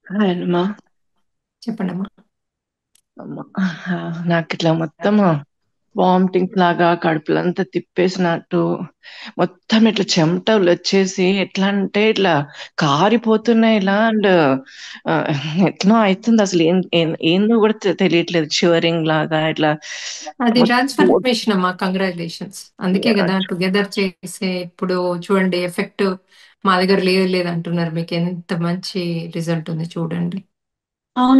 ఆయనమా చెప్పండమ్మా. అమ్మ. నాకిట్లా మొత్తం వామిటింగ్స్ లాగా కడుపులంతా తిప్పేసినట్టు మొత్తం ఇట్లా చెమటలు వచ్చేసి ఎట్లా అంటే ఇట్లా కారిపోతున్నాయి ఇలా అండ్ ఎట్లా అవుతుంది అసలు ఏందో కూడా తెలియట్లేదు షివరింగ్ లాగా ఇట్లా అది మొత్తం. ట్రాన్స్ఫర్మేషన్ అమ్మా, కంగ్రాచులేషన్స్. అందుకే కదా టుగెదర్ చేసే ఇప్పుడు చూడండి ఎఫెక్ట్ మా దగ్గర లేదు అంటున్నారు. మీకు ఎంత మంచి రిజల్ట్ ఉంది చూడండి.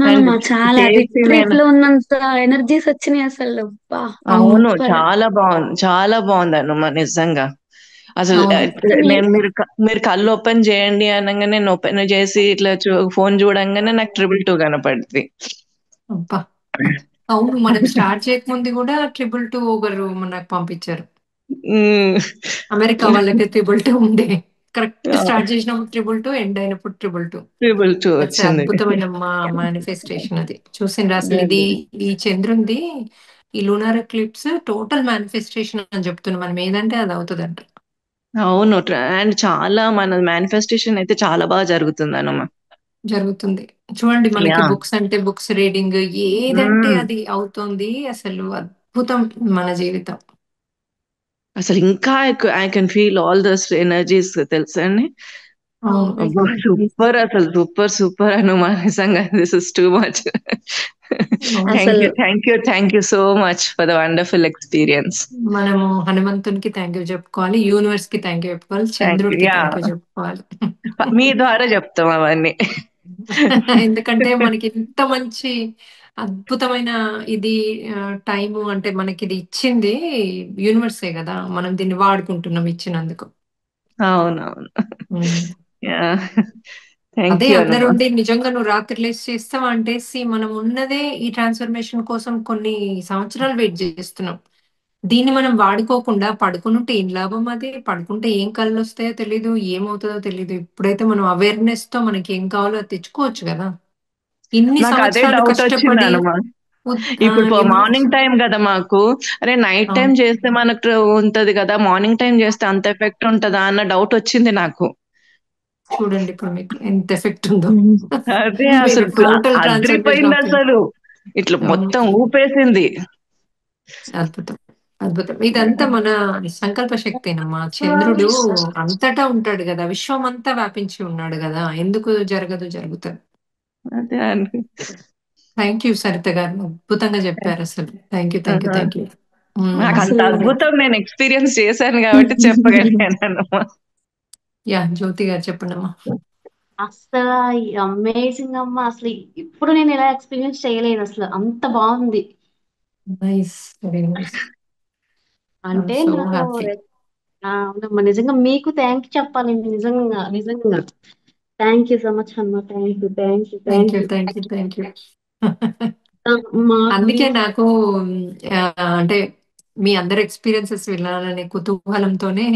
అండ్ అవునమ్మా, చాలా చేసి రిట్రీట్ నేను లో ఉన్నంత ఎనర్జీస్ వచ్చినాయి అసలు. బా అవును. అవును, సూపర్. చాలా బాగుంది అనుమా నిజంగా. అసలు అవును. నేను మీరు కళ్ళు ఓపెన్ చేయండి అనగానే నేను ఓపెన్ చేసి ఇట్లా ఫోన్ చూడంగానే నాకు 222 కనపడుతుంది. అబ్బా. అవును, మనం స్టార్ట్ చేయకముందు కూడా 222 ఒకరు మనకు పంపించారు. ఉమ్. అమెరికా వాళ్ళకి 222 ఉండే. కరెక్ట్ స్టార్ట్ చేసినప్పుడు 222, ఎండ్ అయినప్పుడు 222. 222 దట్స్ వచ్చింది. అద్భుతమైన మా మేనిఫెస్టేషన్. అది చూసిండ్రా అసలు? ఇది ఈ చంద్రుంది, ఈ లూనార్ ఎక్లిప్స్ టోటల్ మేనిఫెస్టేషన్ అని చెప్తున్నాం. మనం ఏదంటే అది అవుతుందంట. అవును. అండ్ చాలా మన మేనిఫెస్టేషన్ అయితే చాలా బాగా జరుగుతుంది అనమా. జరుగుతుంది. చూడండి, మనకి యా. బుక్స్ అంటే బుక్స్ రీడింగ్, ఏదంటే అది అవుతోంది. అసలు అద్భుతం మన జీవితం. అసలు ఇంకా I can feel all those energies తెలుసా అండి. అవును. అబ్బా, సూపర్, అసలు సూపర్ సూపర్ అనుమా నిజంగా. This is too much. అవును. థ్యాంక్ అసలు you, thank you so much for the wonderful experience. మనము హనుమంతునికి థ్యాంక్ యూ చెప్పుకోవాలి, యూనివర్స్ కి థ్యాంక్ యూ చెప్పుకోవాలి, థ్యాంక్ యూ. చంద్రుడికి యా, థ్యాంక్ యూ చెప్పుకోవాలి. మీ ద్వారా చెప్తాం అవన్నీ. ఎందుకంటే మనకి ఇంత మంచి అద్భుతమైన ఇది టైము అంటే మనకి ఇది ఇచ్చింది యూనివర్సే కదా. మనం దీన్ని వాడుకుంటున్నాం ఇచ్చినందుకు. అవునవును. ఉమ్. యా. థ్యాంక్ అదే యూ అనుమా. అందరుండి నిజంగా నువ్వు రాత్రి లేసి చేస్తావా అంటే, మనం ఉన్నదే ఈ ట్రాన్స్ఫర్మేషన్ కోసం కొన్ని సంవత్సరాలు వెయిట్ చేస్తున్నాం. దీన్ని మనం వాడుకోకుండా పడుకుంటే ఏం లాభం? అది పడుకుంటే ఏం కళ్ళు వస్తాయో తెలీదు, ఏమవుతుందో తెలీదు. ఇప్పుడైతే మనం అవేర్నెస్ తో మనకి ఏం కావాలో అది తెచ్చుకోవచ్చు కదా. ఇన్ని నాకు అదే సంవత్సరాలు డౌట్ వచ్చింది కష్టపడి అనుమా. ఇప్పుడు ఎన్ని మార్నింగ్ టైం కదా మాకు. అరే నైట్ టైం అవును. చేస్తే మనకు ఉంటది కదా, మార్నింగ్ టైం చేస్తే అంత ఎఫెక్ట్ ఉంటదా అన్న డౌట్ వచ్చింది నాకు. చూడండి ఇప్పుడు మీకు ఎంత ఎఫెక్ట్ ఉందో. అదే మీరు అసలు టోటల్ ట్రాన్స్ఫర్మేషన్ అదిరిపోయింది ఆఫ్ అసలు. ఇట్లా అవును. మొత్తం ఊపేసింది. అద్భుతం. అద్భుతం. ఇదంతా మన సంకల్ప శక్తేనమ్మా. చంద్రుడు అంతటా ఉంటాడు గదా. విశ్వమంతా వ్యాపించి ఉన్నాడు గదా. ఎందుకు జరగదు? జరుగుతది. అదే అని. Thank you Sarita garu. అద్భుతంగా చెప్పారసలు. Thank you. Thank you. ఆహా. Thank you. నాకు అంత అసలు అద్భుతం నేను ఎక్స్పీరియన్స్ చేశాను కాబట్టి చెప్పగలిగాను. యాహ్! జ్యోతి గారు చెప్పండమ్మా. అసలు అమేజింగ్ అమ్మా. అసలు ఇప్పుడు నేను ఇలా ఎక్స్పీరియన్స్ చేయలేదు. అసలు అంత బాగుంది. నైస్. Very nice. ఐయామ్ అంటే సో నాకు హ్యాపీ. అవునమ్మా, నిజంగా మీకు థ్యాంక్ చెప్పాలి. నిజంగా నిజంగా థ్యాంక్ యూ సో మచ్ అమ్మా. Thank you, thank you, thank thank you. You. Thank you. Thank you. మాకు మీ అందుకే నాకు అంటే మీ అందరి ఎక్స్‌పీరియన్సెస్ వినాలనే కుతూహలంతోనే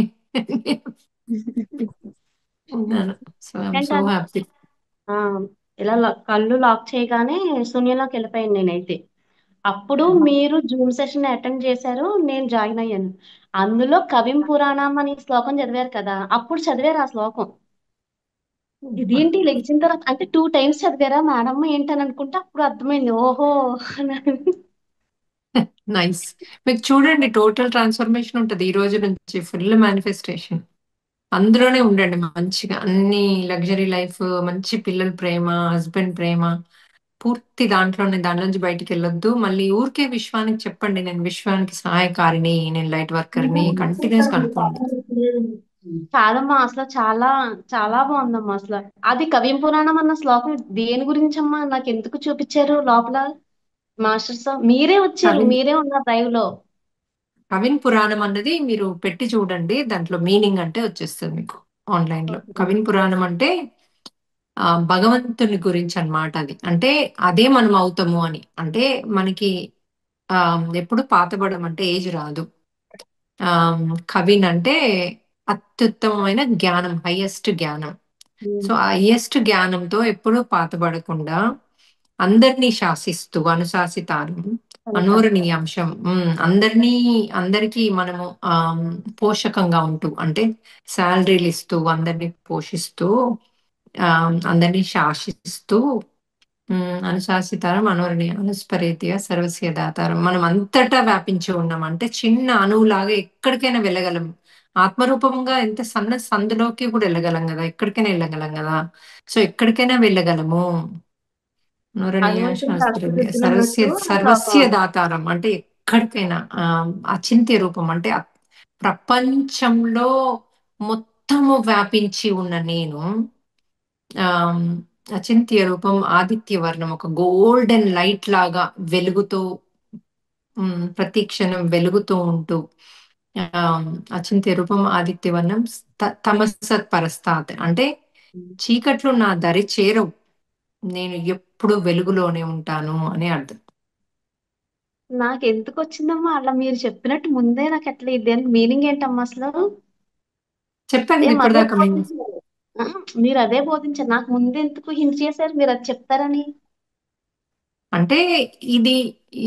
ఉన్నాను. సో, ఐయామ్ ఏంటంటే సో హ్యాపీ. ఆ, ఇలా కళ్ళు లాక్ చేయగానే శూన్యంలోకి వెళ్ళిపోయాను నేనైతే. అప్పుడు మీరు జూమ్ సెషన్ అటెండ్ చేశారు, నేను జాయిన్ అయ్యాను. అందులో కవిం పురాణం అని శ్లోకం చదివారు కదా, అప్పుడు చదివారు ఆ శ్లోకం. ఇదేంటి లెగిసిన తర్వాత అంటే 2 టైమ్స్ చదివారా మేడం ఏంటని అనుకుంటే అప్పుడు అర్థమైంది, ఓహో అని. నైస్. మీకు చూడండి టోటల్ ట్రాన్స్‌ఫర్మేషన్ ఉంటది. ఈ రోజు నుంచి ఫుల్ మేనిఫెస్టేషన్. అందులోనే ఉండండి మంచిగా. అన్ని లగ్జరీ లైఫ్, మంచి పిల్లల ప్రేమ, హస్బెండ్ ప్రేమ, పూర్తి దాంట్లోనే. దాంట్లో నుంచి బయటికెళ్ళొద్దు. మళ్ళీ ఊరికే విశ్వానికి చెప్పండి, నేను విశ్వానికి సహాయకారిని, నేను లైట్ వర్కర్‌ని కంటిన్యూయస్‌గా అనుకోండి. కాదమ్మా, అసలు చాలా చాలా బాగుందమ్మా అసలు. అది కవిం పురాణం అన్న శ్లోకం దేని గురించమ్మా? నాకు ఎందుకు చూపించారు లోపల మాస్టర్స్? మీరే వచ్చారు, కవిన్ మీరే ఉన్నారు లైవ్ లో. కవిన్ పురాణం అన్నది మీరు పెట్టి చూడండి. దాంట్లో మీనింగ్ అంటే వచ్చేస్తది మీకు ఆన్‌లైన్‌లో. కవిన్ పురాణం అంటే భగవంతుని గురించి అన్నమాట అది. అంటే అదే మనం అవుతాము అని. అంటే మనకి ఎప్పుడు పాతబడం అంటే ఏజ్ రాదు. కవిన్ అంటే అత్యుత్తమమైన జ్ఞానం, హైయెస్ట్ జ్ఞానం. సో, ఆ హైయెస్ట్ జ్ఞానంతో ఎప్పుడూ పాతబడకుండా అందరినీ శాసిస్తూ అనుశాసితారు. మనోరణీయాంశం. అందరికీ మనము పోషకంగా ఉంటూ అంటే సాలరీలు ఇస్తూ అందరినీ పోషిస్తూ అందరినీ శాసిస్తూ అనుశాసితారం మనోరిని అనుస్పరీతిగా సర్వస్య దాతారం. మనం అంతటా వ్యాపించి ఉన్నాం. అంటే చిన్న అణువులాగా ఎక్కడికైనా వెళ్ళగలం. ఆత్మరూపంగా ఎంత సన్న సందులోకి కూడా వెళ్ళగలం కదా, ఎక్కడికైనా వెళ్ళగలం కదా. సో ఎక్కడికైనా వెళ్ళగలము. నూరనీయ భగవంతుడికి శాస్త్రజ్ఞ సర్వస్య అర్థసిద్ధులున్నట్టు సర్వస్య శ్లోకం. దాతారం అంటే ఎక్కడికైనా అచింత్య రూపం అంటే ప్రపంచంలో మొత్తము వ్యాపించి ఉన్న నేను ఆ అచింత్య రూపం ఆదిత్య వర్ణం ఒక గోల్డెన్ లైట్ లాగా వెలుగుతూ ప్రతి క్షణం వెలుగుతూ ఉంటూ ఆ అచింత్య రూపం ఆదిత్య వర్ణం తమసత్ పరస్తాత్ అంటే చీకట్లు నా దరి చేరవు, నేను ఎప్పుడు వెలుగులోనే ఉంటాను అని అర్థం. నాకు ఎందుకు వచ్చిందమ్మా అలా మీరు చెప్పినట్టు ముందే నాకు ఎట్లా దానికి మీనింగ్ ఏంటమ్మా అసలు? చెప్పాను కదా సేమ్ అదే ఇప్పటిదాకా మేము. బోధించారు. మీరు అదే బోధించారు, నాకు ముందే ఎందుకు హింట్ చేశారు మీరు అది చెప్తారని. అంటే ఇది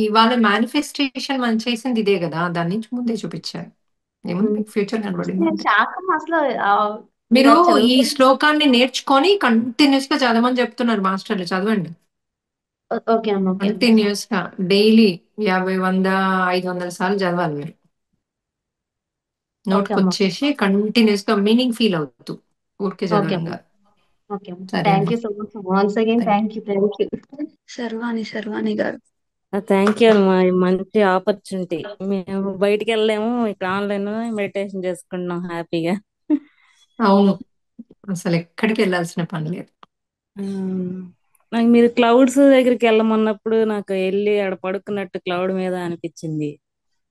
ఇవాళ మేనిఫెస్టేషన్ మనం చేసింది ఇదే కదా, దాని నుంచి ముందే చూపించారు. ఏముంది మీకు ఫ్యూచర్ కనబడింది నేను అంతే. షాక్ అసలు. మీరు మీరు అది ఈ చదువుతారు. శ్లోకాన్ని నేర్చుకొని కంటిన్యూస్ గా చదవమని చెప్తున్నారు మాస్టర్లు. చదవండి ఓకే అమ్మ, ఓకే అమ్మ. కంటిన్యూస్ గా డైలీ 50, 100, 500 సార్లు చదవాలి మీరు. ఓకే నోట్కి అమ్మ, వచ్చేసి కంటిన్యూస్ గా మీనింగ్ ఫీల్ అవుతూ ఊరికే ఓకే చదవడం అమ్మ, కాదు. ఓకే అమ్మ. సరే థ్యాంక్ అమ్మా, you so much once again. Thank you. Thank you. Sharvani garu. Thank you అమ్మా, ఈ మంచి ఆపర్చునిటీ. మేము బయటికి వెళ్ళలేము, ఇక్కడ ఆన్లైన్ మెడిటేషన్ చేసుకుంటున్నాం హ్యాపీగా. అవును, అసలు ఎక్కడికి వెళ్ళాల్సిన పని లేదు. నాకు మీరు క్లౌడ్స్ దగ్గరికి వెళ్ళమన్నప్పుడు నాకు వెళ్ళి ఆడ పడుకున్నట్టు క్లౌడ్ మీద అనిపించింది,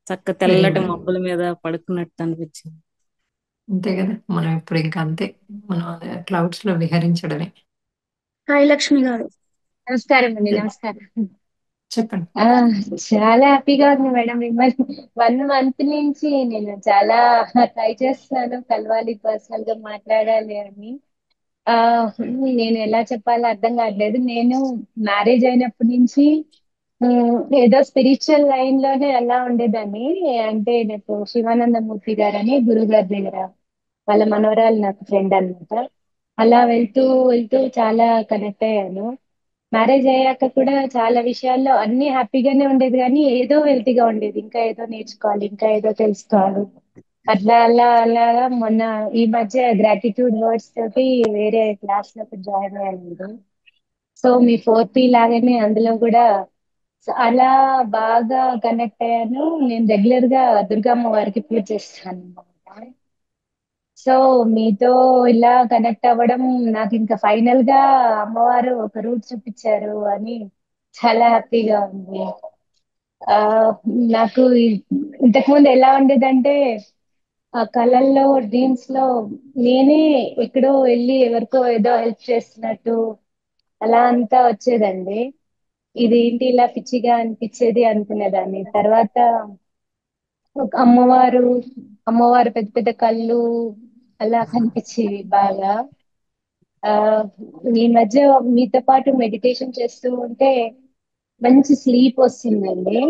చక్క వెరీ తెల్లటి గుడ్. మబ్బుల మీద పడుకున్నట్టు అనిపించింది. అంతే కదా, మనం ఇప్పుడు ఇంకా అంతే, మనం క్లౌడ్స్ లో విహరించడమే. హాయ్ లక్ష్మి గారు. నమస్కారం అండి, నమస్కారం. చెప్పండి. ఆ, చాలా హ్యాపీగా ఉంది మేడం. మిమ్మల్ని 1 మంత్ నుంచి నేను చాలా ట్రై చేస్తున్నాను, కలవాలి, పర్సనల్ గా మాట్లాడాలి అని. ఆ నేను ఎలా చెప్పాలో అర్థం కావట్లేదు. నేను మ్యారేజ్ అయినప్పటి నుంచి ఏదో స్పిరిచువల్ లైన్ లోనే అలా ఉండేదాన్ని. అంటే నాకు శివానందమూర్తి గారని గురువు గారి దగ్గర వాళ్ళ మనవరాలు నాకు ఫ్రెండ్ అన్నమాట. అలా వెళ్తూ వెళ్తూ చాలా కనెక్ట్ అయ్యాను. మ్యారేజ్ అయ్యాక కూడా చాలా విషయాల్లో అన్ని హ్యాపీగానే ఉండేది, కానీ ఏదో వెల్తీగా ఉండేది. ఇంకా ఏదో నేర్చుకోవాలి, ఇంకా ఏదో తెలుసుకోవాలి. అట్లా అలా అలా మొన్న ఈ మధ్య గ్రాటిట్యూడ్ వర్డ్స్ తోటి వేరే క్లాస్ లోకి జాయిన్ అయ్యాను. సో మీ 4P లాగానే అందులో కూడా అలా బాగా కనెక్ట్ అయ్యాను. నేను రెగ్యులర్ గా దుర్గమ్మ వారికి పూజ చేస్తాను అన్నమాట. సో మీతో ఇలా కనెక్ట్ అవ్వడం నాకు ఇంకా ఫైనల్ గా అమ్మవారు ఒక రూట్ చూపించారు అని చాలా హ్యాపీగా ఉంది. ఆ నాకు ఇంతకు ముందు ఎలా ఉండేదంటే ఆ కళల్లో, డ్రీమ్స్ లో నేనే ఎక్కడో వెళ్ళి ఎవరికో ఏదో హెల్ప్ చేస్తున్నట్టు అలా అంతా వచ్చేదండి. ఇది ఏంటి ఇలా పిచ్చిగా అనిపించేది అనుకునేదాన్ని. తర్వాత ఒక అమ్మవారు పెద్ద పెద్ద కళ్ళు అలా కనిపించేవి బాగా. ఆ ఈ మధ్య మీతో పాటు మెడిటేషన్ చేస్తూ ఉంటే మంచి స్లీప్ వస్తుందండి.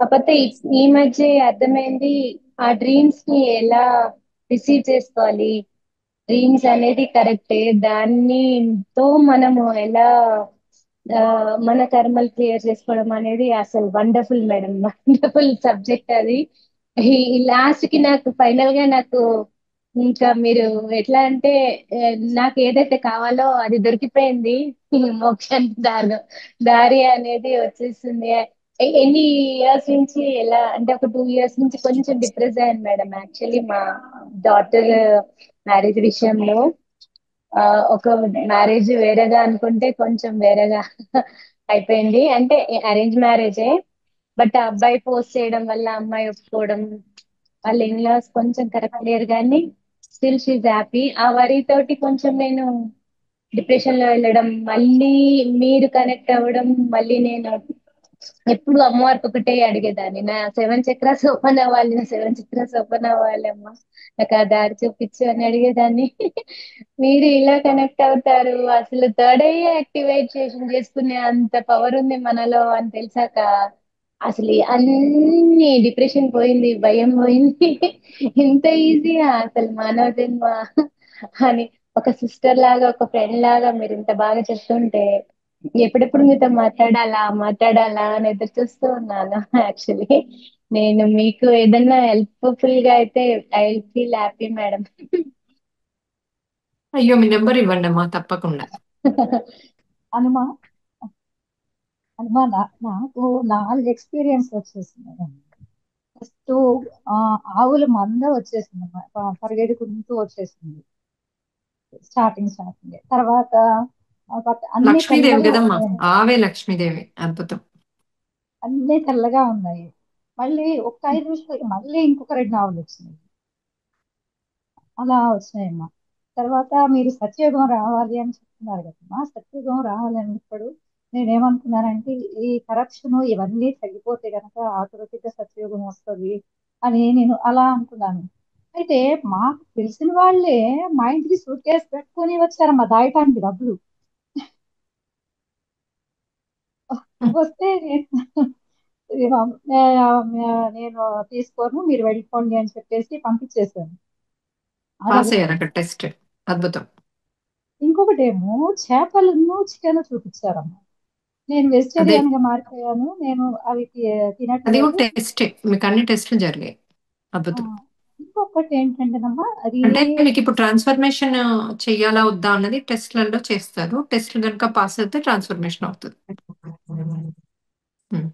కాకపోతే ఈ మధ్య అర్థమైంది ఆ డ్రీమ్స్ ని ఎలా రిసీవ్ చేసుకోవాలి. డ్రీమ్స్ అనేది కరెక్టే, దానితో మనము ఎలా ఆ, మన కర్మలు క్లియర్ చేసుకోవడం అనేది అసలు వండర్ఫుల్ మేడం, వండర్ఫుల్ సబ్జెక్ట్ అది. ఈ లాస్ట్ కి నాకు ఫైనల్ గా నాకు ఇంకా మీరు ఎట్లా అంటే నాకు ఏదైతే కావాలో అది దొరికిపోయింది. మోక్షానికి దారి అనేది వచ్చేస్తుంది. ఎన్ని ఇయర్స్ నుంచి ఎలా అంటే ఒక 2 years నుంచి కొంచెం డిప్రెస్ అయ్యాను మేడం. యాక్చువల్లీ మా డాటర్ మ్యారేజ్ విషయంలో ఆ, ఒక మ్యారేజ్ వేరేగా అనుకుంటే కొంచెం వేరేగా అయిపోయింది. అంటే అరేంజ్ మ్యారేజే, బట్ ఆ అబ్బాయి పోస్ట్ చేయడం వల్ల అమ్మాయి ఒప్పుకోవడం, వాళ్ళ ఇన్లాస్ కొంచెం కరెక్ట్ లేరు, కానీ స్టిల్ షీజ్ హ్యాపీ. ఆ వరి తోటి కొంచెం నేను డిప్రెషన్ లో వెళ్ళడం, మళ్ళీ మీరు కనెక్ట్ అవ్వడం, మళ్ళీ నేను ఎప్పుడు అమ్మవారికి ఒకటే అడిగేదాన్ని, నా 7 చక్రాస్ ఓపెన్ అవ్వాలి, నా 7 చక్రాస్ ఓపెన్ అవ్వాలి అమ్మ, నాకు ఆ దారి చూపించు అని అడిగేదాన్ని. మీరు ఇలా కనెక్ట్ అవుతారు, అసలు థర్డ్ ఐ యాక్టివేషన్ చేసుకునే అంత పవర్ ఉంది మనలో అని తెలిసాక అసలు అన్ని డిప్రెషన్ పోయింది, భయం పోయింది. ఇంత ఈజీగా అసలు మానవ జన్మ అని ఒక సిస్టర్ లాగా, ఒక ఫ్రెండ్ లాగా మీరు ఇంత బాగా చెప్తుంటే ఎప్పుడెప్పుడు మీతో మాట్లాడాలా అని ఎదురు చూస్తూ ఉన్నాను. యాక్చువల్లీ నేను మీకు ఏదైనా హెల్ప్ఫుల్ గా అయితే ఐ ఫీల్ హ్యాపీ మేడం. అయ్యో, మీ నెంబర్ ఇవ్వండి అమ్మా, తప్పకుండా. అనుమా అనుమా నాకు 4 ఎక్స్పీరియన్స్ వచ్చేసింది. ఫస్ట్ ఆవుల మంద వచ్చేసింది, పరిగెడుకుంటూ వచ్చేసింది స్టార్టింగ్. తర్వాత అన్ని లక్ష్మీదేవి తెల్లగా కదమ్మా, ఉన్నాయి, ఆవే లక్ష్మీదేవి. అద్భుతం. అన్ని తెల్లగా ఉన్నాయి. మళ్ళీ ఒక 5 నిమిషాలకి మళ్ళీ ఇంకొక 2 ఆవులు వచ్చినాయి, అలా వచ్చినాయమ్మా. తర్వాత మీరు సత్యయుగం రావాలి అని చెప్తున్నారు కదమ్మా. సత్యయుగం రావాలన్నప్పుడు నేనేమనుకున్నానంటే ఈ కరప్షన్ ఇవన్నీ తగ్గిపోతే గనక ఆటోమేటిక్ గా సత్యయుగం వస్తుంది అని నేను అలా అనుకున్నాను. అయితే మాకు తెలిసిన వాళ్ళే మా ఇంటికి సూట్ కేసు పెట్టుకొని వచ్చారమ్మా దాయటానికి డబ్బులు. వస్తే నేను తీసుకోను, మీరు వెళ్ళిపోండి అని చెప్పేసి పంపించేశాను. పాస్ అదొకటి. అయ్యారు అక్కడ టెస్ట్. అద్భుతం. ఇంకొకటి ఏమో చేపలను చికెన్ చూపించారమ్మా. నేను అదే, వెజిటేరియన్ గా మారిపోయాను, నేను అవి అది కూడా తినట్లేదు. టెస్టే, మీకు అన్ని టెస్టులు జరిగాయి. ఆ, అద్భుతం. ఇంకొకటి ఏంటంటేనమ్మా అది అంటే మీకు ఇప్పుడు ట్రాన్స్ఫర్మేషన్ చెయ్యాలా వద్దా అన్నది టెస్ట్లలో చేస్తారు. టెస్ట్ కనుక పాస్ అయితే ట్రాన్స్ఫర్మేషన్ అవుతుంది. ఉమ్.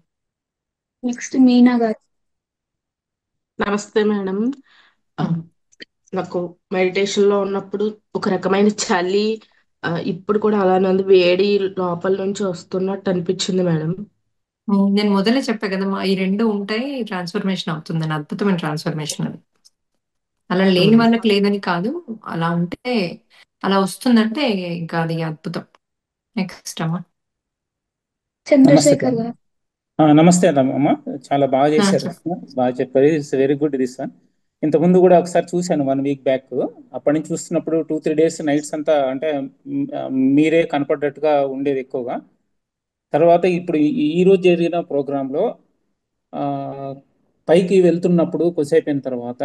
నెక్స్ట్ మీనా గారు. నమస్తే మేడం. ఉమ్. నాకు మెడిటేషన్ లో ఉన్నప్పుడు ఒక రకమైన చలి, ఇప్పుడు కూడా అలానే ఉంది, వేడి లోపల నుంచి వస్తున్నట్టు అనిపించింది మేడం. నేను మొదలే చెప్పా కదమ్మా, ఈ 2 ఉంటాయి, ట్రాన్స్ఫర్మేషన్ అవుతుందని. అద్భుతమైన ట్రాన్స్ఫర్మేషన్ అది. అలా లేని వాళ్ళకి లేదని కాదు, అలా ఉంటే అలా వస్తుందంటే ఇంకా అది అద్భుతం. నెక్స్ట్ అమ్మా. నమస్తే చంద్రశేఖర్ గారు. నమస్తే అమ్మా, చాలా బాగా చేశారు, చెప్పు. బాగా చెప్పారు. It's very good this one. ఇంతకుముందు కూడా ఒకసారి చూశాను 1 వీక్ బ్యాక్. అప్పటి నుంచి చూస్తున్నప్పుడు 2-3 డేస్ నైట్స్ అంతా అంటే మీరే కనపడ్డట్టుగా ఉండేది ఎక్కువగా. తర్వాత ఇప్పుడు ఈ రోజు జరిగిన ప్రోగ్రాంలో పైకి వెళ్తున్నప్పుడు కొద్దిసేపు అయిన తర్వాత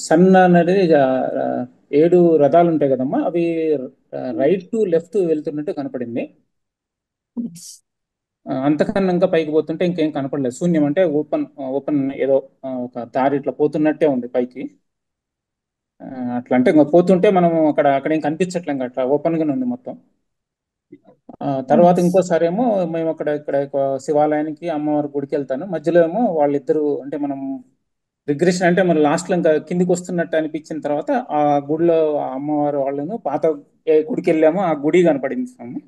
సన్ అనేది 7 రథాలు ఉంటాయి కదమ్మా, అవి రైట్ టు లెఫ్ట్ వెళ్తున్నట్టు కనపడింది. Yes. అంతకన్నా ఇంకా పైకి పోతుంటే ఇంకేం కనపడలేదు, శూన్యం. అంటే ఓపెన్ ఏదో ఒక దారి ఇట్లా పోతున్నట్టే ఉంది పైకి. అట్లా అంటే ఇంకా పోతుంటే మనం అక్కడ ఏం కనిపించట్లే, ఇంకా అట్లా ఓపెన్ గానే ఉంది మొత్తం. తర్వాత Yes. ఇంకోసారి ఏమో మేము ఇక్కడ ఒక శివాలయానికి అమ్మవారి గుడికి వెళ్తాను, మధ్యలో ఏమో వాళ్ళిద్దరు అంటే మనం రిగ్రెషన్ అంటే మన లాస్ట్ లో ఇంకా కిందికి వస్తున్నట్టు అనిపించిన తర్వాత ఆ గుడిలో ఆ అమ్మవారు వాళ్ళను పాత ఏ గుడికి వెళ్ళామో ఆ గుడి కనపడింది స్వామి.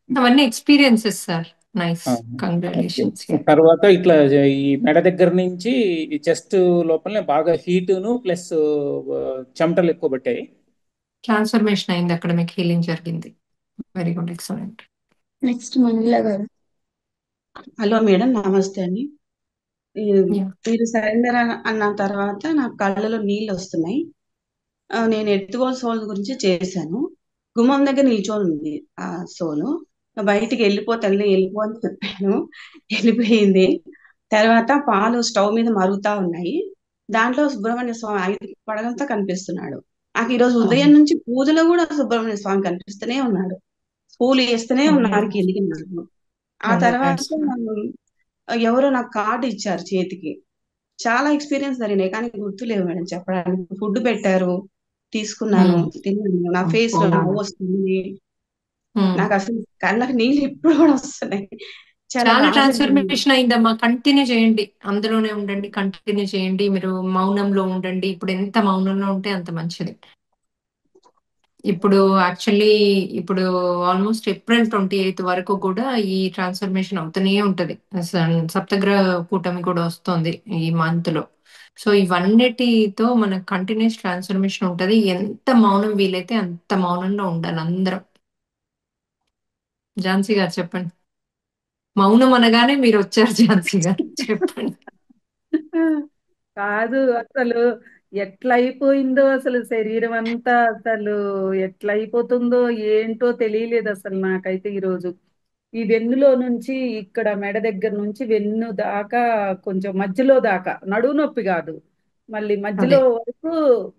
అవన్నీ ఎక్స్పీరియన్సెస్ సార్. Nice, congratulations. తర్వాత ఇట్లా ఈ మెడ దగ్గర నుంచి ఈ చెస్ట్ లోపలనే బాగా హీటును ప్లస్ చెమటలు ఎక్కువ పట్టాయి. ట్రాన్స్ఫర్మేషన్ అయింది అక్కడ, మీకు హీలింగ్ జరిగింది. Very good, excellent. నెక్స్ట్ మంజుల గారు. హలో మేడం, నమస్తే అండి. Yeah. మీరు సరెండర్ అన్న తర్వాత నా కళ్ళలో నీళ్ళు వస్తున్నాయి. నేను ఎత్తుగోలు సోల్ గురించి చేశాను. గుమ్మం దగ్గర నిల్చొని ఉంది ఆ సోలు. బయటికి వెళ్ళిపో తల్లి వెళ్ళిపో అని చెప్పాను, వెళ్ళిపోయింది. తర్వాత పాలు స్టవ్ మీద మరుగుతా ఉన్నాయి, దాంట్లో సుబ్రహ్మణ్య స్వామి 5 పడగలతో కనిపిస్తున్నాడు. నాకు ఈరోజు ఉదయం నుంచి పూజలో కూడా సుబ్రహ్మణ్య స్వామి కనిపిస్తూనే ఉన్నాడు. పూలు వేస్తూనే ఉన్నారు కిందికి నాకు. ఆ తర్వాత ఎవరో నాకు కార్డు ఇచ్చారు చేతికి. చాలా ఎక్స్పీరియన్స్ జరిగినాయి కానీ గుర్తులేవు మేడం చెప్పడానికి. ఫుడ్ పెట్టారు, తీసుకున్నాను, తిన్నాను. నా ఫేస్ లో నవ్వు వస్తుంది. నాకు అసలు కళ్ళకి నీళ్ళు ఇప్పుడు కూడా వస్తున్నాయి. చాలా చాలా బాగా జరిగింది. ట్రాన్స్ఫర్మేషన్ అయిందమ్మా. కంటిన్యూ చేయండి, అందులోనే ఉండండి, కంటిన్యూ చేయండి. మీరు మౌనంలో ఉండండి. ఇప్పుడు ఎంత మౌనంలో ఉంటే అంత మంచిది. ఇప్పుడు యాక్చువల్లీ ఇప్పుడు ఆల్మోస్ట్ April 28 వరకు కూడా ఈ ట్రాన్స్ఫర్మేషన్ అవుతూనే ఉంటది. సప్తగ్రహ కూటమి కూడా వస్తుంది ఈ మంత్ లో. సో ఇవన్నిటితో మనకు కంటిన్యూస్ ట్రాన్స్ఫర్మేషన్ ఉంటది. ఎంత మౌనం వీలైతే అంత మౌనంలో ఉండాలి అందరం. ఝాన్సీ గారు చెప్పండి. మౌనం అనగానే మీరు వచ్చారు ఝాన్సీ గారు, చెప్పండి. కాదు, అసలు ఎట్లా అయిపోయిందో అసలు శరీరం అంతా, అసలు ఎట్లా అయిపోతుందో ఏంటో తెలియలేదు అసలు నాకైతే ఈరోజు. ఈ వెన్నులో నుంచి ఇక్కడ మెడ దగ్గర నుంచి వెన్ను దాకా కొంచెం మధ్యలో దాకా నడువు నొప్పి కాదు, మళ్ళీ అదే మధ్యలో వరకు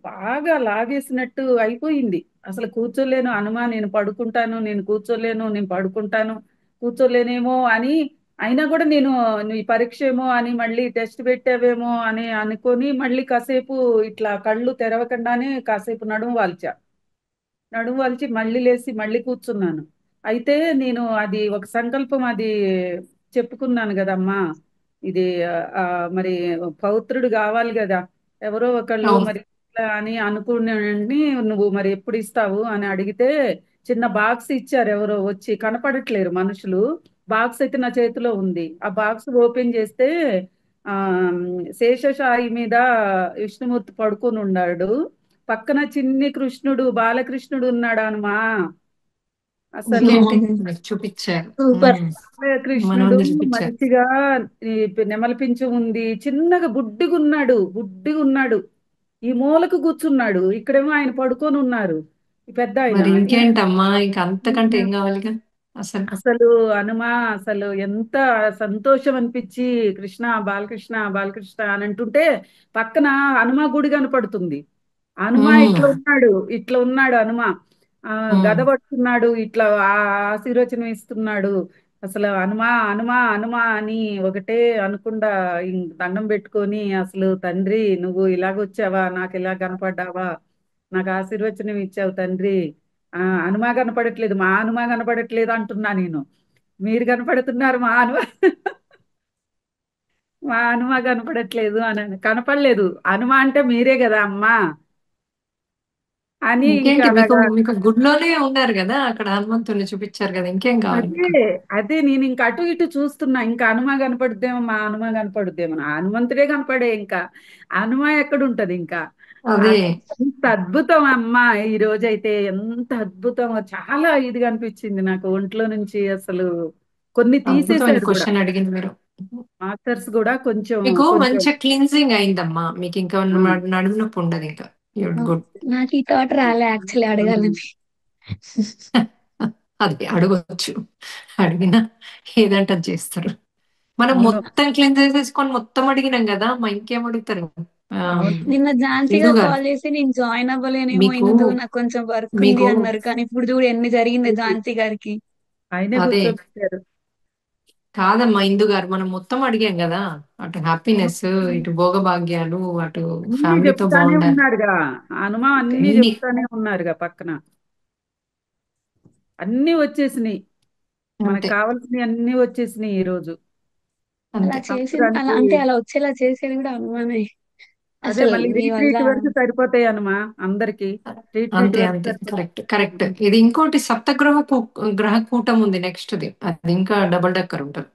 బాగా లాగేసినట్టు అయిపోయింది. అసలు కూర్చోలేను హనుమా, నేను పడుకుంటాను, నేను కూర్చోలేను, నేను పడుకుంటాను, కూర్చోలేనేమో అని. అయినా కూడా నేను "నువ్వు ఈ పరీక్ష ఏమో అని మళ్ళీ టెస్ట్ పెట్టావేమో అని అనుకొని మళ్ళీ కాసేపు ఇట్లా కళ్ళు తెరవకుండానే కాసేపు నడుము వాల్చి మళ్ళీ లేచి మళ్ళీ కూర్చున్నాను. అయితే నేను అది ఒక సంకల్పం అది చెప్పుకున్నాను కదమ్మా. ఇది ఆ, మరి పౌత్రుడు కావాలి కదా, ఎవరో ఒకళ్ళు అవును మరి ఇట్లా అని అనుకుని నువ్వు మరి ఎప్పుడు ఇస్తావు అని అడిగితే చిన్న బాక్స్ ఇచ్చారు, ఎవరో వచ్చి కనపడట్లేరు మనుషులు. బాక్స్ అయితే నా చేతిలో ఉంది. ఆ బాక్స్ ఓపెన్ చేస్తే ఆ శేషశాయి మీద విష్ణుమూర్తి పడుకొని ఉన్నాడు. పక్కన చిన్ని కృష్ణుడు, బాలకృష్ణుడు ఉన్నాడు అనుమా. అసలు ఇంకేంటి మీకు చూపించారు. సూపర్. కృష్ణుడు మనోళ్ళు చూపించారు. మంచిగా ఈ నెమలి పింఛం ఉంది, చిన్నగా బుడ్డిగా ఉన్నాడు. ఈ మూలకు కూర్చున్నాడు, ఇక్కడేమో ఆయన పడుకొని ఉన్నారు, ఈ పెద్ద ఆయన. మరి ఇంకేంటమ్మా, ఇంకా అంతకంటే ఏం కావాలిగా అసలు. అసలు హనుమా అసలు ఎంత సంతోషం అనిపించి కృష్ణ బాలకృష్ణ బాలకృష్ణ అని అంటుంటే పక్కన హనుమ గుడి కనపడుతుంది. హనుమ ఉమ్, ఇట్లా ఉన్నాడు హనుమ. గద ఉమ్. పట్టుకున్నాడు, ఇట్లా ఆశీర్వచనం ఇస్తున్నాడు. అసలు హనుమా హనుమా హనుమా అని ఒకటే అనుకుండా దండం పెట్టుకొని, అసలు తండ్రి నువ్వు ఇలాగొచ్చావా, నాకు ఇలా కనపడ్డావా, నాకు ఆశీర్వచనం ఇచ్చావు తండ్రి. హనుమా కనపడట్లేదు, మా హనుమా కనపడట్లేదు అంటున్నా నేను. మీరు కనపడుతున్నారు, మా హనుమా కనపడట్లేదు అని కనపడలేదు. హనుమ అంటే మీరే కదా అమ్మా అని ఇంకా ఇంకేంటి, మీకు అలాగా. మీకు గుడిలోనే ఉన్నారు కదా, అక్కడ హనుమంతుని చూపించారు కదా, ఇంకేం కావాలి అదే మీకు. అదే నేను ఇంకా అటు ఇటు చూస్తున్నా, ఇంకా హనుమ కనపడుద్దేమో, మా హనుమ కనపడుద్దేమో. నా హనుమంతుడే కనపడే, ఇంకా హనుమ ఎక్కడ ఉంటది ఇంకా. అదే ఎంత అద్భుతం అమ్మా, ఈ రోజైతే ఎంత అద్భుతమో, చాలా ఇదిగా అనిపించింది నాకు ఒంట్లో నుంచి. అసలు కొన్ని అద్భుతమైన తీసేశారు కూడా క్వశ్చన్ అడిగింది మీరు. మాస్టర్స్ కూడా కొంచెం మీకు కొంచెం. మంచిగా క్లీన్జింగ్ అయిందమ్మా, మీకు ఇంకా ఆ, నడుము నొప్పి ఉండదు ఇంకా. గుడ్. నాకు ఈ థాట్ రాలే యాక్చువల్లీ అడగాలని. అది అడగొచ్చు, అడిగినా ఏదంటే అది చేస్తారు. మనం అవును మొత్తం క్లీన్ చేసేసుకొని మొత్తం అడిగినాం కదా, మా ఇంకేం అడుగుతారు. అవును నిన్న ఝాన్సీ ఇందు గారు గారు, కాల్ చేసి నేను జాయిన్ అవ్వలేనేమో మీకు ఇందు, నాకు కొంచెం వర్క్ ఉంది మీకు అన్నారు. కానీ ఇప్పుడు చూడు ఎన్ని జరిగింది ఝాన్సీ గారికి. ఆయనే అదే కూర్చోబెట్టారు. కాదమ్మా ఇందు గారు, మనం మొత్తం అడిగాం కదా, అటు హ్యాపీనెస్, ఇటు భోగభాగ్యాలు, అటు అన్ని ఫ్యామిలీతో చెప్తానే బాగుండాలి. ఉన్నారుగా, హనుమ అన్ని ఎన్ని చెప్తానే ఉన్నారుగా పక్కన. అన్ని వచ్చేసినాయి, మనకు అంతే కావాల్సినవి అన్ని వచ్చేసినాయి ఈ రోజు. అలా అంతే. చేసింది, అలా దానికి అంటే అలా వచ్చేలా చేసేది కూడా అనుమానే. అదే అసలు మళ్ళీ మీ వల్ల రీట్రీట్ వరకు సరిపోతాయి హనుమా, అందరికి రీట్రీట్ అంతే వరకు అంతే సరిపోతాయి. Correct correct. ఇది ఇంకోటి సప్తగ్రహ గ్రహ కూటం ఉంది నెక్స్ట్ది, అది ఇంకా డబుల్ డక్కర్ ఉంటుంది.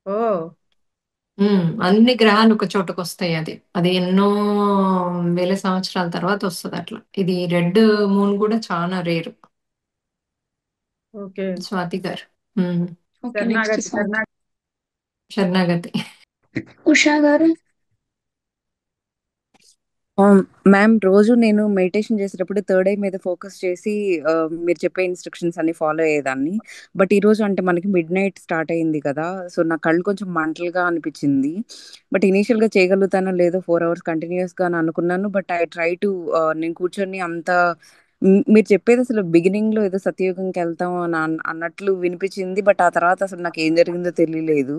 ఓ అన్ని గ్రహాలు ఒక చోటకు వస్తాయి. అది అది ఎన్నో వేల సంవత్సరాల తర్వాత వస్తుంది అట్లా. ఇది రెడ్ మూన్ కూడా చాలా రేరు. ఓకే. స్వాతి గారు. ఓకే, నెక్స్ట్ శరణాగతి స్వాతి. శరణాగతి. శరణాగతి. ఉషా గారు. మ్యామ్, రోజు నేను మెడిటేషన్ చేసేటప్పుడు థర్డ్ ఐ మీద ఫోకస్ చేసి మీరు చెప్పే ఇన్స్ట్రక్షన్స్ అన్ని ఫాలో అయ్యేదాన్ని. బట్ ఈరోజు అంటే మనకి మిడ్ నైట్ స్టార్ట్ అయింది కదా, సో నా కళ్ళు కొంచెం మంటలుగా అనిపించింది. బట్ ఇనీషియల్గా చేయగలుగుతానో లేదో 4 hours కంటిన్యూస్గా అని అనుకున్నాను. బట్ ఐ ట్రై టు నేను కూర్చొని అంత మీరు చెప్పేది అసలు బిగినింగ్లో ఏదో సత్యయుగంకి వెళ్తాం అని అన్నట్లు వినిపించింది. బట్ ఆ తర్వాత అసలు నాకు ఏం జరిగిందో తెలియలేదు.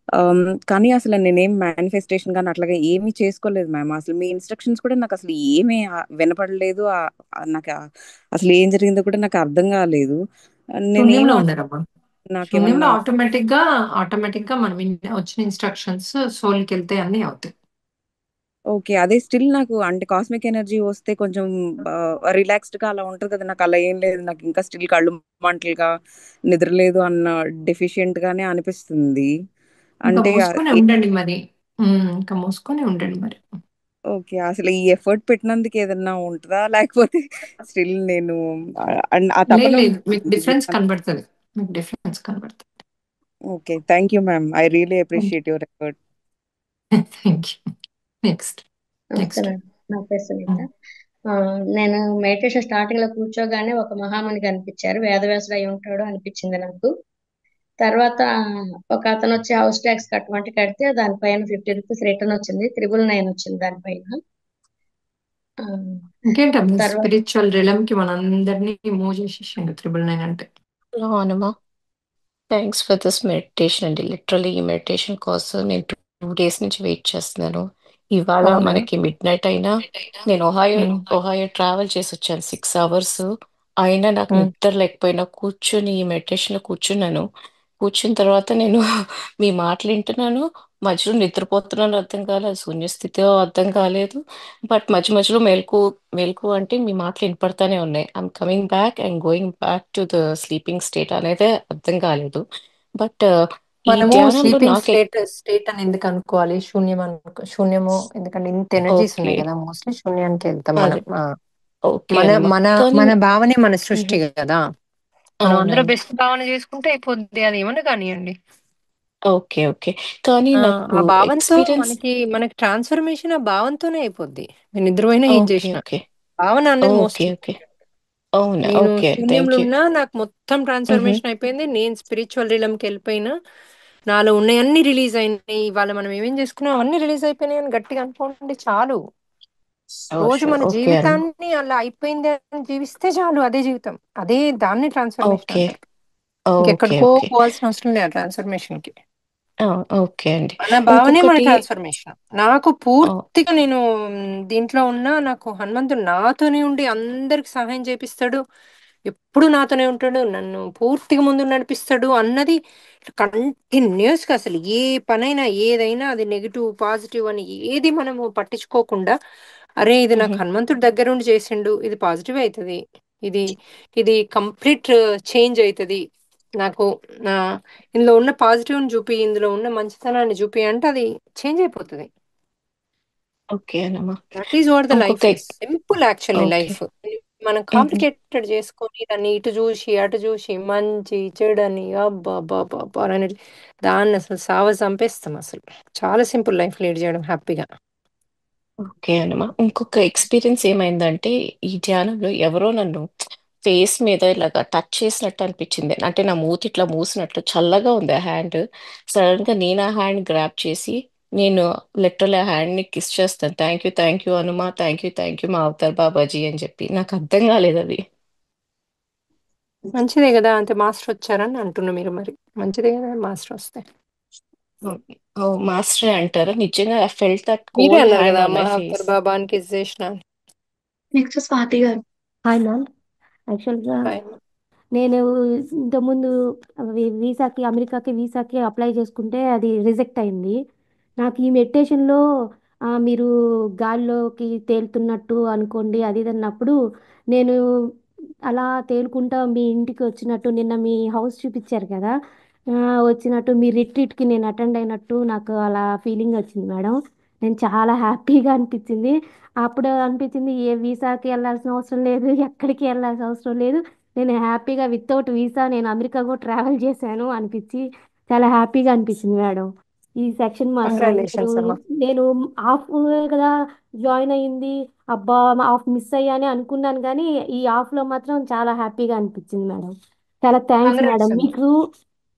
ఆమ్, కానీ అసలు నేనేం మేనిఫెస్టేషన్ కానీ అట్లాగా ఏమీ చేసుకోలేదు మ్యామ్. అసలు మీ ఇన్స్ట్రక్షన్స్ కూడా నాకు అసలు ఏమీ వినపడలేదు. నాకు అసలు ఏం జరిగిందో కూడా నాకు అర్థం కాలేదు. నేనేం శూన్యంలో ఉన్నారమ్మా. శూన్యంలో నాకేమన్నా ఆటోమేటిక్ గా మనం వచ్చిన ఇన్స్ట్రక్షన్స్ సోల్కి వెళ్తే అన్ని అవుతాయి. ఓకే. అదే స్టిల్ నాకు అంటే కాస్మిక్ ఎనర్జీ వస్తే కొంచెం రిలాక్స్డ్‌గా అలా ఉంటది కదా! నాకు అలా ఏం లేదు. నాకు ఇంకా స్టిల్ కళ్ళు మంటలుగా, నిద్రలేదు అన్న డెఫిషియెంట్‌గానే అనిపిస్తుంది. ఇంకా అంటే మూసుకొని ఉండండి మరి. ఇంకా మూసుకొని ఉండండి మరి. ఓకే. అసలు ఈ ఎఫర్ట్ పెట్టినందుకు ఏదన్నా ఉంటదా? లేకపోతే స్టిల్ నేను ఆ లేదు తపన లేదు, మీకు ఉంది. డిఫరెన్స్ కనబడుతుంది. మీకు డిఫరెన్స్ కనబడుతుంది. Okay. Thank you ma'am. I really appreciate your effort. Thank you. Next నమస్తే నెక్స్ట్. మేడం, నా పేరు సునీత. నేను మెడిటేషన్ స్టార్టింగ్ లో కూర్చోగానే ఒక మహాముని కనిపించారు, వేదవ్యాసుడు అయి ఉంటాడు అనిపించింది నాకు. తర్వాత ఒక అతను వచ్చి హౌస్ ట్యాక్స్ కట్టమంటే కడితే దానిపైన 50 రూపీస్ రిటర్న్ వచ్చింది, 999 వచ్చింది దానిపైన. ఆ, ఇంకేంటమ్మా తర్వాత స్పిరిచువల్ రిలమ్ కి మనందరినీ మూవ్ చేసేసిండు 999 అంటే. Hello Hanuma, thanks for this meditation అండి. లిటరలీ ఈ మెడిటేషన్ కోసం నేను 2 days నుంచి వెయిట్ చేస్తున్నాను. ఇవాళ అవునా? మనకి మిడ్ నైట్ అయినా నేను ఒహాయో ట్రావెల్ చేసి వచ్చాను 6 hours. అయినా నాకు నిద్ర లేకపోయినా కూర్చుని ఈ మెడిటేషన్లో కూర్చున్నాను. కూర్చున్న తర్వాత నేను మీ మాటలు వింటున్నాను, మధ్యలో నిద్రపోతున్నాను అర్థం కాలేదు, శూన్యస్థితిలో అర్థం కాలేదు. బట్ మధ్య మధ్యలో మేల్కు అంటే మీ మాటలు వినపడతానే ఉన్నాయి. I'm coming back and going back to the sleeping state అనేది అర్థం కాలేదు. బట్ ఈ మనము ధ్యానంలో స్లీపింగ్ నాకు స్టేట్ అని ఎందుకు అనుకోవాలి, శూన్యము, ఎందుకంటే ఇంత ఎనర్జీస్ ఓకే, ఉన్నాయి కదా, మోస్ట్లీ శూన్యానికి వెళ్తాం అదే మనం. ఓకే మన అనమా. మన కానీ మన భావనే మన సృష్టి మ్హూ. కదా, మనం అందరూ అవునండి. బెస్ట్ భావన చేసుకుంటే అయిపోద్ది, అది ఏమన్నా కానివ్వండి. ఓకే ఓకే, కానీ ఆ నాకు ఆ భావంతో ఎక్స్పీరియన్స్. మనకి ట్రాన్స్ఫర్మేషన్ ఆ భావంతోనే అయిపోద్ది. మీరు నిద్రపోయినా ఏం ఓకే చేసినా ఓకే భావన అనేది మోస్ట్ ఓకే ఓకే ఇంపార్టెంట్. అవునా, నేను ఓకే, శూన్యంలో థ్యాంక్ యూ. ఉన్నా, నాకు మొత్తం ట్రాన్స్ఫర్మేషన్ అయిపోయింది, నేను స్పిరిచువల్ రిలమ్కి వెళ్ళిపోయినా, నాలో ఉన్నాయన్నీ రిలీజ్ అయినాయి. ఇవాళ మనం ఏమేం చేసుకున్నాం అవన్నీ రిలీజ్ అయిపోయినాయి అని గట్టిగా అనుకోండి చాలు. షూర్ రోజు షూర్, మన ఓకే అనమా. జీవితాన్ని అలా అయిపోయింది అని జీవిస్తే చాలు, అదే జీవితం, అదే దాన్ని ట్రాన్స్ఫర్మేషన్ ఓకే అంటారు. ఓకే ఇంకెక్కడికో ఓకే పోవాల్సిన అవసరం లేదు ట్రాన్స్ఫర్మేషన్ కి. ఓకే అండి. మన భావనే మన ఇంకొకటి ట్రాన్స్ఫర్మేషన్. నాకు పూర్తిగా నేను దీంట్లో ఉన్నా, నాకు హనుమంతుడు నాతోనే ఉండి అందరికి సహాయం చేపిస్తాడు, ఎప్పుడు నాతోనే ఉంటాడు, నన్ను పూర్తిగా ముందు నడిపిస్తాడు అన్నది కంటిన్యూస్ గా. అసలు ఏ పనైనా ఏదైనా అది నెగిటివ్ పాజిటివ్ అని ఏది మనము పట్టించుకోకుండా, అరే ఇది నాకు హనుమంతుడి దగ్గర ఉండి చేసిండు, ఇది పాజిటివ్ అవుతుంది, ఇది ఇది కంప్లీట్ చేంజ్ అవుతుంది, నాకు నా ఇందులో ఉన్న పాజిటివ్ చూపి, ఇందులో ఉన్న మంచితనాన్ని చూపి అంటే అది చేంజ్ అయిపోతుంది. ఓకే అనమా. That is what the life ఇంకొక is. Simple actually okay. Life. మనం కాంప్లికేటెడ్ చేసుకొని దాన్ని ఇటు చూసి అటు చూసి మంచి చెడని అబ్బా బాబా అని దాన్ని అసలు చంపేస్తాం. అసలు చాలా సింపుల్ లైఫ్ లీడ్ చేయడం హ్యాపీగా. ఓకే అనమా. ఇంకొక ఎక్స్పీరియన్స్ ఏమైందంటే ఈ ధ్యానంలో ఎవరో నన్ను ఫేస్ మీద ఇలాగా టచ్ చేసినట్టు అనిపించింది. అంటే నా మూతి ఇట్లా మూసినట్లు చల్లగా ఉంది ఆ హ్యాండ్. సడన్ గా నేను ఆ హ్యాండ్ గ్రాప్ చేసి నేను లిటరల్ ఆ హ్యాండ్ ని కిస్ చేస్తాను. Thank you Hanuma, thank you మా అవతార్ బాబాజీ అని చెప్పి. నాకు అర్థం కాలేదు అది. మంచిదే కదా, అంతే మాస్టర్ వచ్చారని అంటున్నా మీరు, మరి మంచిదే కదా మాస్టర్ వస్తే. ఓ మాస్టర్ అంటారా? నిజంగా ఐ ఫెల్ట్ దట్ మీరే కోల్డ్ అన్నారు హ్యాండ్ కదా ఆన్ మా మై అవతార్ ఫేస్. బాబా అని కిస్ చేసిన. నెక్స్ట్ స్వాతి గారు. Hi ma'am. యాక్చువల్గా నేను ఇంతకుముందు అమెరికాకి వీసాకి అప్లై చేసుకుంటే అది రిజెక్ట్ అయింది. నాకు ఈ మెడిటేషన్లో మీరు గాల్లోకి తేలుతున్నట్టు అనుకోండి అది ఇది అన్నప్పుడు నేను అలా తేలుకుంటా మీ ఇంటికి వచ్చినట్టు, నిన్న మీ హౌస్ చూపించారు కదా, వచ్చినట్టు మీ రిట్రీట్కి నేను అటెండ్ అయినట్టు నాకు అలా ఫీలింగ్ వచ్చింది మేడం. నేను చాలా హ్యాపీగా అనిపించింది. అప్పుడు అనిపించింది ఏ వీసాకి వెళ్ళాల్సిన అవసరం లేదు, ఎక్కడికి వెళ్ళాల్సిన అవసరం లేదు, నేను హ్యాపీగా వితౌట్ వీసా నేను అమెరికా కూడా ట్రావెల్ చేశాను అనిపించి చాలా హ్యాపీగా అనిపించింది మేడం. ఈ సెక్షన్ మాత్రం కంగ్రాచులేషన్స్ అమ్మా. నేను ఆఫ్ కదా జాయిన్ అయ్యింది, అబ్బా ఆఫ్ మిస్ అయ్యానే అనుకున్నాను, కానీ ఈ ఆఫ్లో మాత్రం చాలా హ్యాపీగా అనిపించింది మేడం. చాలా థ్యాంక్స్ మేడం. కంగ్రాట్స్ అమ్మా. మీకు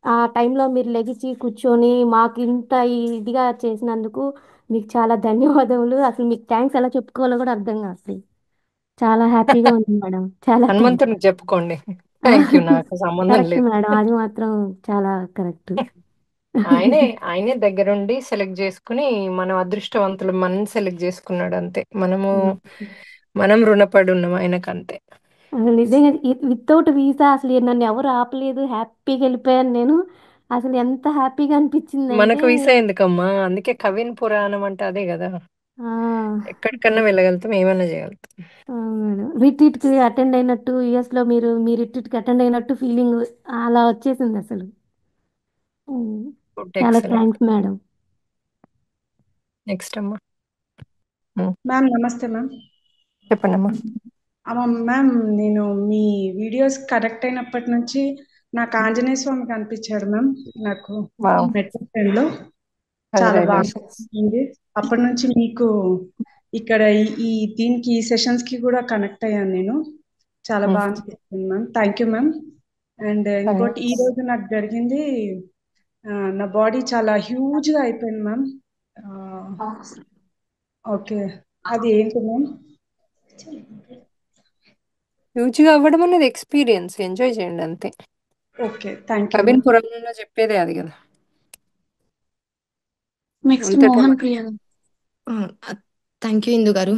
ఆ టైంలో మీరు లెగిచి కూర్చొని మాకు ఇంత ఇదిగా చేసినందుకు మీకు చాలా ధన్యవాదములు. అసలు మీకు థ్యాంక్స్ ఎలా చెప్పుకోవాలో కూడా అర్థం కావట్లేదు. చాలా హ్యాపీగా ఉంది మేడం. చాలా థ్యాంక్స్. హనుమంతునికి చెప్పుకోండి. థ్యాంక్ యూ, నాకు సంబంధం కరెక్ట్ లేదు. మేడం, అది మాత్రం చాలా కరెక్ట్. ఆయనే దగ్గరుండి సెలెక్ట్ చేసుకుని మనం అదృష్టవంతులు, మనం సెలెక్ట్ చేసుకున్నాడు అంతే. మనం రుణపడి ఉన్నాం ఆయనకు అంతే. అసలు నిజంగా వితౌట్ వీసా అసలు నన్ను ఎవరు ఆపలేదు, హ్యాపీగా వెళ్ళిపోయాను నేను. అసలు ఎంత హ్యాపీగా అనిపించిందంటే మనకు వీసా ఎందుకమ్మా, అందుకే కవిన్ పురాణం అంటే అదే కదా, ఎక్కడికన్నా వెళ్ళగలుగుతాం, ఏమన్నా చేయగలుగుతాం. మేడం రిట్రీట్కి అటెండ్ అయినట్టు, యుఎస్లో మీరు మీ రిట్రీట్కి అటెండ్ అయినట్టు ఫీలింగ్ అలా వచ్చేసింది అసలు. గుడ్, చాలా ఎక్సలెంట్. Thanks madam. నెక్స్ట్ అమ్మా. మ్యామ్ నమస్తే మ్యామ్. చెప్పండి అమ్మా. మ్యామ్ నేను మీ వీడియోస్ కనెక్ట్ అయినప్పటి నుంచి నాకు ఆంజనేయ స్వామి కనిపించాడు మ్యామ్. నాకు మెడిటేషన్లో చాలా బాగా అనిపించింది. అప్పటి నుంచి మీకు ఇక్కడ ఈ దీనికి ఈ సెషన్స్ కి కూడా కనెక్ట్ అయ్యాను నేను. చాలా బాగా అనిపిస్తుంది ma'am. Thank you ma'am. And ఇంకోటి ఈ రోజు నాకు జరిగింది, నా బాడీ చాలా హ్యూజ్ గా అయిపోయింది మ్యామ్. ఓకే, అది ఏంటి మ్యామ్? హ్యూజ్ గా అవ్వడం అనేది ఎక్స్పీరియన్స్, ఎంజాయ్ చేయండి అంతే. Okay, thank you Kabir ma'am. పురాణంలో చెప్పేదే అది కదా. నెక్స్ట్ అంతేనా మోహన్ మరి? ప్రియ. థ్యాంక్ యూ ఇందు గారు.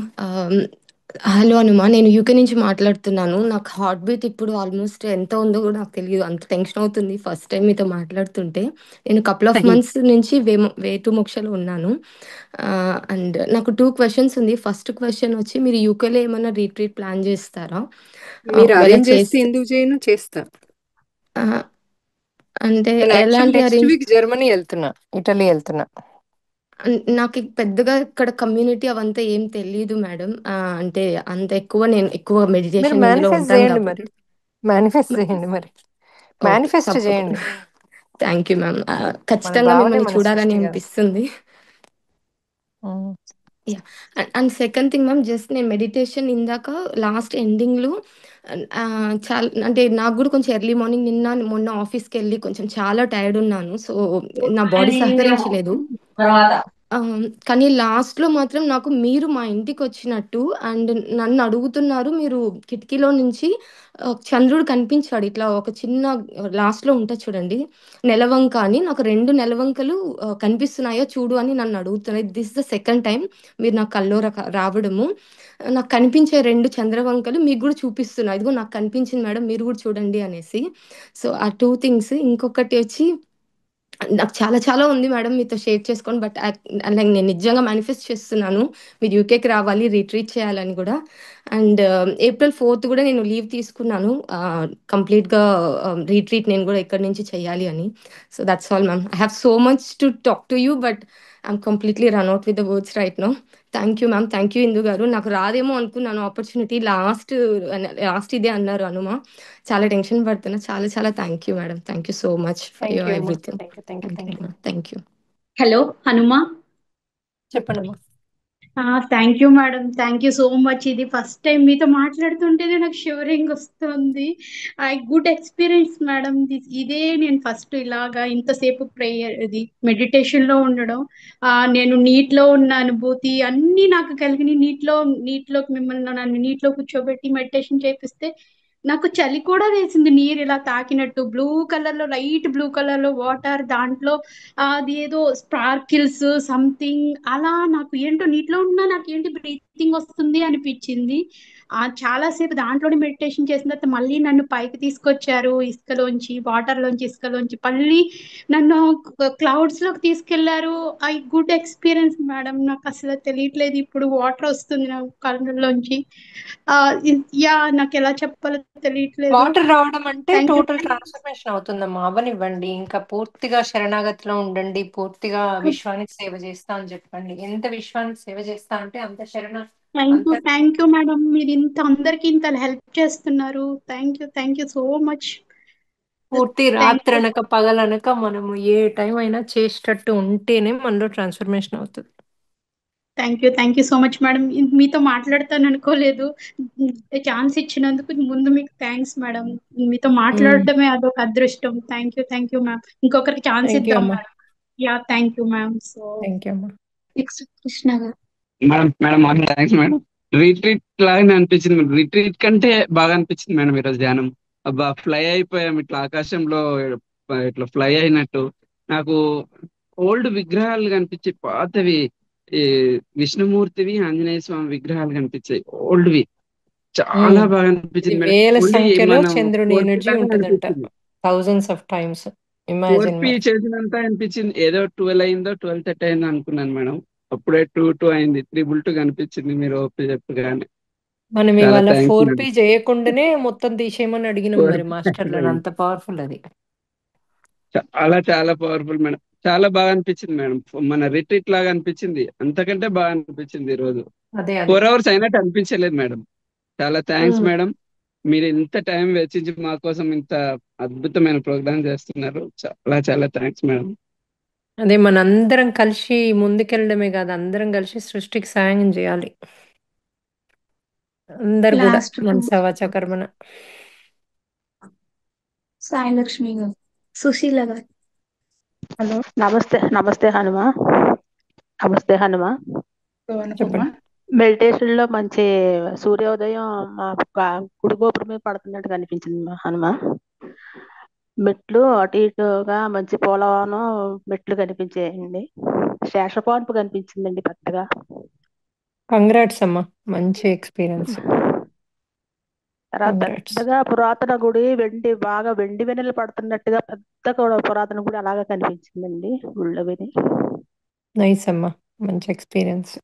హలో అనుమా, నేను యూకే నుంచి మాట్లాడుతున్నాను. నాకు హార్ట్ బీట్ ఇప్పుడు ఆల్మోస్ట్ ఎంత ఉందో కూడా నాకు తెలియదు, అంత టెన్షన్ అవుతుంది ఫస్ట్ టైం మీతో మాట్లాడుతుంటే. నేను కపుల్ ఆఫ్ మంత్స్ నుంచి వేటు మోక్షలో ఉన్నాను. అండ్ నాకు 2 క్వశ్చన్స్ ఉంది. ఫస్ట్ క్వశ్చన్ వచ్చి, మీరు యూకేలో ఏమైనా రీట్రీట్ ప్లాన్ చేస్తారా? మీరు ఒకవేళ అరేంజ్ చేస్తే చేస్తే ఎందుకు చేయను, చేస్తా. అంటే నేను యాక్చువల్ ఎలాంటి నెక్స్ట్ అరేంజ్? వీక్ జర్మనీ వెళ్తున్నా, ఇటలీ వెళ్తున్నా. నాకు పెద్దగా ఇక్కడ కమ్యూనిటీ అవంతా ఏం తెలియదు మేడం. అంటే అంత ఎక్కువ నేను ఎక్కువ మీరు మెడిటేషన్ ఇందులో మేనిఫెస్ట్ ఉంటాను చేయండి కాబట్టి. మరి, మేనిఫెస్ట్ చేయండి మరి, ఓకే, మేనిఫెస్ట్ తప్పకుండా. చేయండి. Thank you ma'am. మన ఖచ్చితంగా భావనే మిమ్మల్ని మన చూడాలని సృష్టి కదా. అనిపిస్తుంది. Yeah. And second thing ma'am, just నేను మెడిటేషన్ ఇందాక లాస్ట్ ఎండింగ్లో చాలా అంటే నాకు కూడా కొంచెం ఎర్లీ మార్నింగ్ మొన్న ఆఫీస్కి వెళ్ళి కొంచెం చాలా టైర్డ్ ఉన్నాను. సో నా బాడీ సహకరించలేదు. కానీ లాస్ట్‌లో మాత్రం నాకు మీరు మా ఇంటికొచ్చినట్టు అండ్ నన్ను అడుగుతున్నారు, మీరు కిటికీలో నుంచి చంద్రుడు కనిపించాడు. ఇట్లా ఒక చిన్న లాస్ట్‌లో ఉంటది చూడండి, నెలవంక అని. నాకు 2 నెలవంకలు కనిపిస్తున్నాయా చూడు అని నన్ను అడుగుతున్నారు. This is the second time మీరు నా కల్లో రావడము. నాకు కనిపించే 2 చంద్రవంకలు మీకు గూడా చూపిస్తున్నా. ఇదిగో నాకు కనిపించింది మేడం, మీరు గూడా చూడండి అనేసి. సో ఆ 2 థింగ్స్. ఇంకొకటి వచ్చి, నాకు చాలా చాలా ఉంది మేడం మీతో షేర్ చేసుకోను. బట్ లైక్ నేను నిజంగా మేనిఫెస్ట్ చేస్తున్నాను మీరు యూకేకి రావాలి, రిట్రీట్ చేయాలని కూడా. అండ్ ఏప్రిల్ 4th కూడా నేను లీవ్ తీసుకున్నాను కంప్లీట్గా రిట్రీట్ నేను కూడా ఇక్కడి నుంచి చేయాలి అని. So that's all ma'am. I have so much to talk to you, but I'm completely run out with the words right now. Thank you ma'am, thank you Indu garu. నాకు రాదేమో అనుకున్నాను ఆపర్చునిటీ, లాస్ట్ ఇదే అన్నారు అనుమా. చాలా టెన్షన్ పడుతున్నా. చాలా చాలా thank you madam. Thank you so much for thank you your అమ్మా, everything. Thank you. Thank you. Hello Hanuma. చెప్పండి అమ్మా. Thank you madam, thank you so much. ఇది ఫస్ట్ టైం మీతో మాట్లాడుతుంటేనే నాకు షివరింగ్ వస్తుంది. Good experience madam. ఇదే నేను ఫస్ట్ ఇలాగా ఇంతసేపు ప్రేయర్ ఇది మెడిటేషన్ లో ఉండడం, నేను నీట్ లో ఉన్న అనుభూతి అన్ని నాకు కలిగిన నీటిలోకి మిమ్మల్ని నన్ను నీటిలో కూర్చోబెట్టి మెడిటేషన్ చేపిస్తే నాకు చలి కూడా వేసింది. నీరు ఇలా తాకినట్టు బ్లూ కలర్ లో, లైట్ బ్లూ కలర్ లో వాటర్, దాంట్లో అది ఏదో స్పార్కిల్స్ సంథింగ్ అలా నాకు ఏంటో నీటిలో ఉన్నా నాకు ఏంటి బ్రీతింగ్ వస్తుంది అనిపించింది. చాలా సేపు దాంట్లోనే మెడిటేషన్ చేసిన తర్వాత మళ్ళీ నన్ను పైకి తీసుకొచ్చారు, ఇసుకలోంచి మళ్ళీ నన్ను క్లౌడ్స్ లోకి తీసుకెళ్లారు. Good experience madam. నాకు అసలు తెలియట్లేదు, ఇప్పుడు వాటర్ వస్తుంది నా కళ్ళలోంచి. నాకు ఎలా చెప్పాలో తెలియట్లేదు. వాటర్ రావడం అంటే థ్యాంక్ యూ. టోటల్ ట్రాన్స్ఫర్మేషన్ అవుతుందమ్మా. అవనివ్వండి, ఇంకా పూర్తిగా శరణాగతిలో ఉండండి, పూర్తిగా విశ్వానికి సేవ చేస్తా అని చెప్పండి. ఎంత విశ్వానికి సేవ చేస్తా అంటే అంత థ్యాంక్ యూ మేడం. మీరు అందరికి ఇంత హెల్ప్ చేస్తున్నారు. Thank you so much. పూర్తి రాత్రనక పగలనక మనము ఏ టైం అయినా చేసేటట్టు ఉంటేనే మనలో ట్రాన్స్ఫర్మేషన్ అవుతుంది. Thank you so much madam. మీతో మాట్లాడతాను అనుకోలేదు. ఛాన్స్ ఇచ్చినందుకు ముందు మీకు థ్యాంక్స్ మేడం. మీతో మాట్లాడడమే అదొక అదృష్టం. Thank you ma'am. ఇంకొకరికి ఛాన్స్ థ్యాంక్ యూ ఇద్దాం అమ్మా. Madam. Thank you ma'am. So thank you అమ్మా. నెక్స్ట్ కృష్ణ గారు. Madam thanks madam. రిట్రీట్ లాగానే అనిపించింది మేడం. రిట్రీట్ కంటే బాగా అనిపించింది మేడం ఈరోజు ధ్యానం. అబ్బా, ఫ్లై అయిపోయాం ఇట్లా ఆకాశంలో, ఇట్లా ఫ్లై అయినట్టు. నాకు ఓల్డ్ విగ్రహాలు కనిపించి, పాతవి, ఈ విష్ణుమూర్తివి ఆంజనేయ స్వామి విగ్రహాలు కనిపించాయి, ఓల్డ్వి. చాలా బాగా అనిపించింది మేడం. వేల ఓన్లీ సంఖ్యలో మనం చంద్రుని 4P ఎనర్జీ లాగా ఉంటుందంట, అనిపించింది. Thousands of times. Imagine 4P చేసినంత అనిపించింది. ఏదో 12 అయిందో 12:30 అయిందో అనుకున్నాను మేడం. అప్పుడే 2 అయింది. 3:2 కనిపించింది మీరు ఓపీ చెప్పగానే. మనం చాలా ఇవాళ థ్యాంక్స్ 4P మేడం. చేయకుండానే మొత్తం తీసేయమని అడిగినాం మరి 4P మాస్టర్లను. అంత పవర్ఫుల్ అది. చాలా పవర్ఫుల్ మేడం. చాలా బాగా అనిపించింది మేడం. మన రిట్రీట్ లాగా అనిపించింది. అంతకంటే బాగా అనిపించింది ఈ రోజు. అదే 4 hours అయినట్టు అనిపించలేదు మేడం. చాలా థ్యాంక్స్ మేడం. మీరు ఇంత టైం వెచ్చించి మా కోసం ఇంత అద్భుతమైన ప్రోగ్రామ్ చేస్తున్నారు. చాలా థ్యాంక్స్ మేడం. అదే మనందరం కలిసి ముందుకెళ్ళడమే కాదు, అందరం కలిసి సృష్టికి సాయం చేయాలి. అందరు కూడా లాస్ట్ మన సవాచ కర్మన. సాయి లక్ష్మి గారు, సుశీల గారు. హలో, నమస్తే హనుమ. నమస్తే హనుమ. చెప్పండి. మెడిటేషన్ లో మంచి సూర్యోదయం మా గుడి గోపురం మీద పడుతున్నట్టు కనిపించింది మా హనుమ. మెట్లు అటు ఇటుగా మంచి పోలవనం మెట్లు కనిపించాయండి. శేషపాన్పు కనిపించిందండి పెద్దగా. కంగ్రాట్స్ అమ్మా, మంచి ఎక్స్పీరియన్స్. తర్వాత కంగ్రాట్స్. పెద్దగా పురాతన గుడి బాగా వెండి వెన్నెలు పడుతున్నట్టుగా పెద్ద పురాతన గుడి అలాగా కనిపించిందండి గుళ్ళో విని. నైస్ అమ్మా, మంచి ఎక్స్పీరియన్స్.